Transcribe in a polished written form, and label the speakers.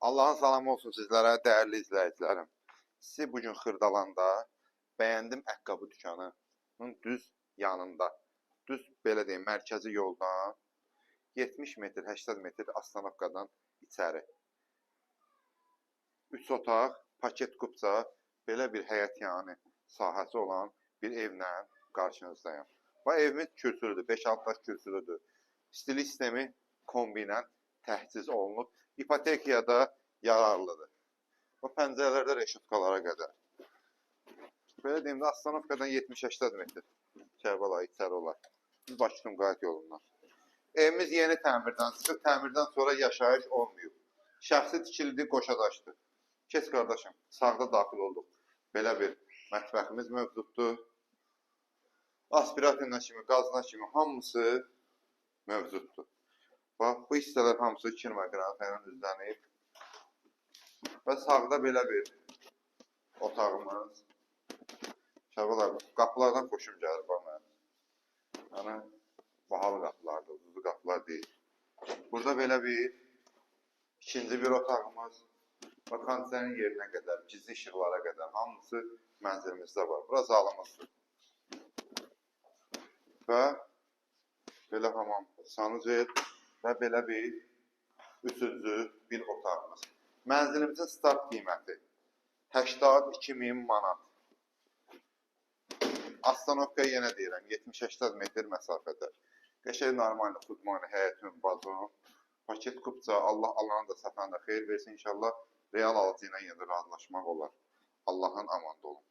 Speaker 1: Allahın salamı olsun sizlərə, dəyərli izləyicilərim. Sizi bugün Xırdalanda bəyəndim ayaqqabı dükanının düz yanında, düz belə deyim, mərkəzi yoldan 70 metr, 80 metr Astanovkadan içəri. 3 otaq, paket kupça, belə bir həyətyanı sahəsi olan bir evlə qarşınızdayım. Bu evimiz kürsülüdür, 5-6 daş kürsülüdür. Stilik sistemi kombinən təhciz olunub. İpotekaya da yararlıdır. Bu pəncərələrdə reşutkalara qədər. Belə deyim də, Astanovkadan 70-80 metr Kərbalaya içəri olar. Biz Bakı-Sumqayıt yolundan. Evimiz yeni təmirdən çıxıb, təmirdən sonra yaşayış olmayıb. Şəxsi tikilidir, qoşadaşdır. Keç qardaşım, sağda daxil olduq. Belə bir mətbəximiz mövcuddur. Aspiratorla kimi, qazına kimi hamısı mövcuddur. Bax, bu hissələr hamısı kirmə qranitlə üzlənib. Və sağda belə bir otağımız. Şəbələr, qapılardan xoşum gəlir bana. Yəni, bahalı qapılardır, ucuzlu qapılar deyil. Burada belə bir ikinci bir otağımız. Və kondisionerin yerinə qədər, gizli işıqlara qədər hamısı mənzilimizdə var. Bura zalımızdır. Və belə hamam sanuzel və belə bir üçüncü bir otağımız. Mənzilimizin start qiyməti 82.000 manat. Astanovka yenə deyirəm, 70-80 metr məsafədə. Qəşəng normal xudmani həyətin bazon, paket kupça, Allah alanı da satan da xeyir versin inşallah. Real alıcı ilə yenə razılaşmaq olar. Allahın amanda olun.